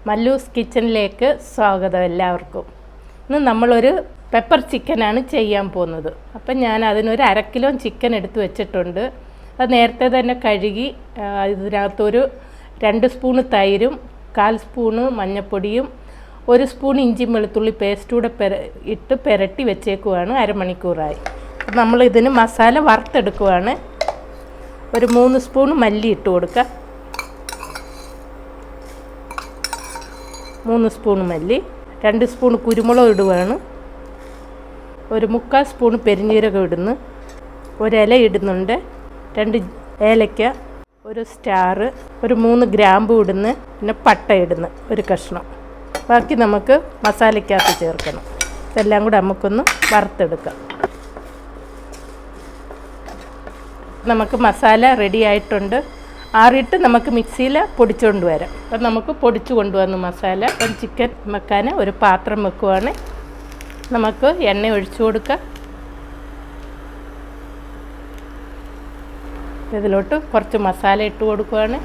മല്ലൂസ് കിച്ചണിലേക്ക് സ്വാഗതം എല്ലാവർക്കും. ഇന്ന് നമ്മളൊരു പെപ്പർ ചിക്കനാണ് ചെയ്യാൻ പോകുന്നത്. അപ്പം ഞാൻ അതിനൊരു 1/2 കിലോ ചിക്കൻ എടുത്ത് വെച്ചിട്ടുണ്ട്. അത് നേരത്തെ തന്നെ കഴുകി ഇതിനകത്തൊരു 2 സ്പൂണ് തൈരും 1/4 സ്പൂണ് മഞ്ഞൾപ്പൊടിയും 1 സ്പൂൺ ഇഞ്ചി വെളുത്തുള്ളി പേസ്റ്റൂടെ ഇട്ട് പുരട്ടി വെച്ചേക്കുവാണ്. അരമണിക്കൂറായി. നമ്മളിതിന് മസാല വറുത്തെടുക്കുവാണ്. ഒരു 3 സ്പൂൺ മല്ലി ഇട്ട് കൊടുക്കുക. 3 സ്പൂൺ മല്ലി, 2 സ്പൂൺ കുരുമുളക് ഇടുവാണ്. ഒരു 1/4 സ്പൂൺ പെരിഞ്ജീരകം ഇടുന്നു. ഒരു ഇല ഇടുന്നുണ്ട്, 2 ഏലക്ക, ഒരു സ്റ്റാർ, ഒരു 3 ഗ്രാമ്പു ഇടുന്നു, പിന്നെ പട്ട ഇടുന്നു, ഒരു കഷ്ണം. ബാക്കി നമുക്ക് മസാലയ്ക്കകത്ത് ചേർക്കണം. ഇതെല്ലാം കൂടെ നമുക്കൊന്ന് വറുത്തെടുക്കാം. നമുക്ക് മസാല റെഡി ആയിട്ടുണ്ട്. ആറിയിട്ട് നമുക്ക് മിക്സിയിൽ പൊടിച്ചുകൊണ്ട് വരാം. അപ്പം നമുക്ക് പൊടിച്ചു കൊണ്ടുവന്ന് മസാല. അപ്പം ചിക്കൻ വെക്കാൻ ഒരു പാത്രം വെക്കുവാണ്. നമുക്ക് എണ്ണ ഒഴിച്ചു കൊടുക്കാം. ഇതിലോട്ട് കുറച്ച് മസാല ഇട്ട് കൊടുക്കുവാണ്.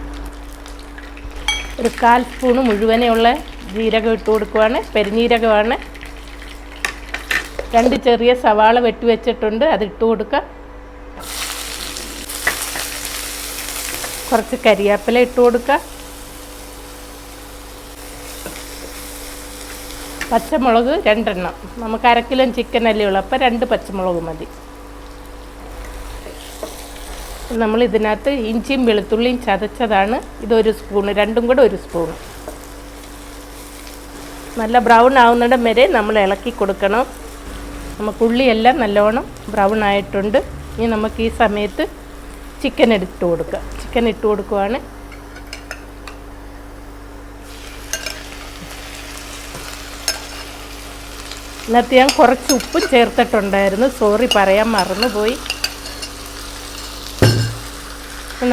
ഒരു 1/4 സ്പൂണ് മുഴുവനെയുള്ള ജീരകം ഇട്ട് കൊടുക്കുവാണ്. പെരിഞ്ജീരകമാണ്. 2 ചെറിയ സവാള വെട്ടി വെച്ചിട്ടുണ്ട്, അതിട്ട് കൊടുക്കാം. കുറച്ച് കരിവേപ്പില ഇട്ട് കൊടുക്കുക. പച്ചമുളക് 2 എണ്ണം. നമുക്ക് 1/2 കിലോ ചിക്കൻ അല്ലേ ഉള്ളൂ, അപ്പോൾ 2 പച്ചമുളക് മതി. നമ്മൾ ഇതിനകത്ത് ഇഞ്ചിയും വെളുത്തുള്ളിയും ചതച്ചതാണ്. ഇതൊരു സ്പൂണ്, 2ഉം കൂടെ 1 സ്പൂണ്. നല്ല ബ്രൗൺ ആവുന്നിടം വരെ നമ്മൾ ഇളക്കി കൊടുക്കണം. നമുക്ക് ഉള്ളിയെല്ലാം നല്ലോണം ബ്രൗൺ ആയിട്ടുണ്ട്. ഇനി നമുക്ക് ഈ സമയത്ത് ചിക്കൻ ഇട്ട് കൊടുക്കുക. ചിക്കൻ ഇട്ട് കൊടുക്കുവാണ്. ഇന്നത്തെ ഞാൻ കുറച്ച് ഉപ്പ് ചേർത്തിട്ടുണ്ടായിരുന്നു, സോറി പറയാൻ മറന്നുപോയി.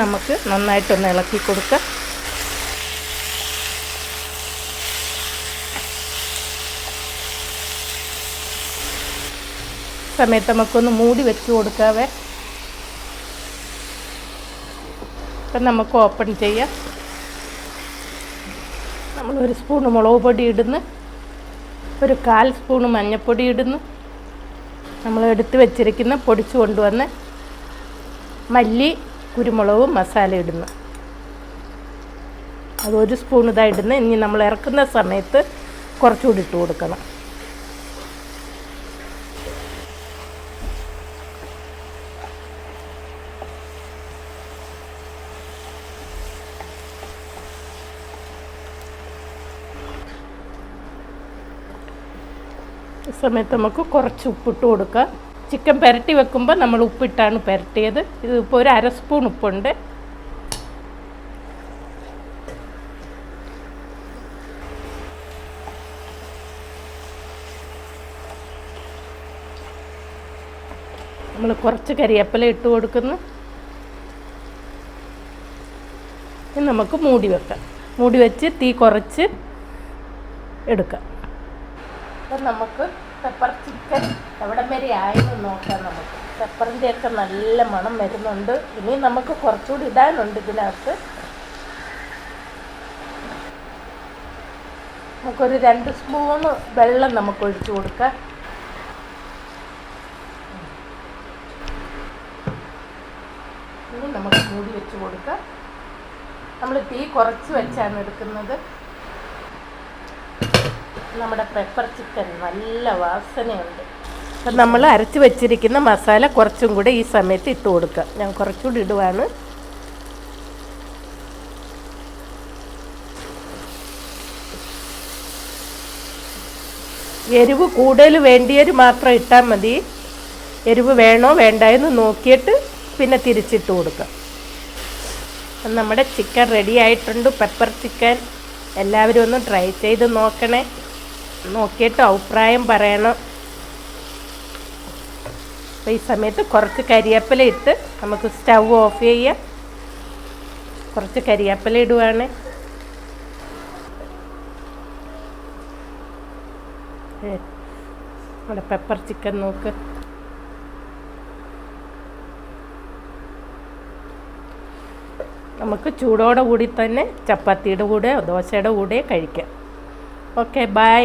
നമുക്ക് നന്നായിട്ടൊന്ന് ഇളക്കി കൊടുക്കാം. സമയത്ത് നമുക്കൊന്ന് മൂടി വെച്ച് കൊടുക്കാവേ. അപ്പം നമുക്ക് ഓപ്പൺ ചെയ്യാം. നമ്മൾ 1 സ്പൂൺ മുളക് പൊടി ഇടുന്നു, ഒരു 1/4 സ്പൂൺ മഞ്ഞൾപ്പൊടി ഇടുന്നു. നമ്മൾ എടുത്ത് വെച്ചിരിക്കുന്ന പൊടിച്ചു കൊണ്ടുവന്ന് മല്ലി കുരുമുളകും മസാല ഇടുന്നു. അത് 1 സ്പൂൺ ഇതാണ് ഇടുന്നത്. ഇനി നമ്മൾ ഇറക്കുന്ന സമയത്ത് കുറച്ചുകൂടി ഇട്ട് കൊടുക്കണം. ഈ സമയത്ത് നമുക്ക് കുറച്ച് ഉപ്പിട്ട് കൊടുക്കാം. ചിക്കൻ പുരട്ടി വെക്കുമ്പോൾ നമ്മൾ ഉപ്പിട്ടാണ് പുരട്ടിയത്. ഇതിപ്പോൾ ഒരു 1/2 സ്പൂൺ ഉപ്പുണ്ട്. നമ്മൾ കുറച്ച് കരിവേപ്പില ഇട്ട് കൊടുക്കുന്നു. ഇനി നമുക്ക് മൂടി വെക്കാം. മൂടി വെച്ച് തീ കുറച്ച് എടുക്കാം. അപ്പം നമുക്ക് പെപ്പർ ചിക്കൻ എവിടം വരെ ആയെന്ന് നോക്കാം. നമുക്ക് പെപ്പറിൻ്റെ ഒക്കെ നല്ല മണം വരുന്നുണ്ട്. ഇനി നമുക്ക് കുറച്ചുകൂടി ഇടാനുണ്ട് ഇതിനകത്ത്. നമുക്കൊരു 2 സ്പൂണ് വെള്ളം നമുക്ക് ഒഴിച്ചു കൊടുക്കാം. ഇനി നമുക്ക് മൂടി വെച്ച് കൊടുക്കാം. നമ്മൾ തീ കുറച്ച് വെച്ചാണ് എടുക്കുന്നത്. നമ്മുടെ പെപ്പർ ചിക്കൻ നല്ല വാസനയുണ്ട്. അപ്പം നമ്മൾ അരച്ച് വെച്ചിരിക്കുന്ന മസാല കുറച്ചും കൂടെ ഈ സമയത്ത് ഇട്ട് കൊടുക്കുക. ഞാൻ കുറച്ചുകൂടി ഇടുവാണ്. എരിവ് കൂടുതൽ വേണ്ടിയവർ മാത്രം ഇട്ടാൽ മതി. എരിവ് വേണോ വേണ്ടായെന്ന് നോക്കിയിട്ട് പിന്നെ തിരിച്ചിട്ട് കൊടുക്കുക. നമ്മുടെ ചിക്കൻ റെഡി ആയിട്ടുണ്ട്. പെപ്പർ ചിക്കൻ എല്ലാവരും ഒന്ന് ട്രൈ ചെയ്ത് നോക്കണേ. നോക്കിയിട്ട് അഭിപ്രായം പറയണം. അപ്പോൾ ഈ സമയത്ത് കുറച്ച് കരിവേപ്പില ഇട്ട് നമുക്ക് സ്റ്റൗ ഓഫ് ചെയ്യാം. കുറച്ച് കരിവേപ്പില ഇടുവാണ്. നമ്മുടെ പെപ്പർ ചിക്കൻ നോക്ക്. നമുക്ക് ചൂടോടെ കൂടി തന്നെ ചപ്പാത്തിയുടെ കൂടെ ദോശയുടെ കൂടെ കഴിക്കാം. Okay, by.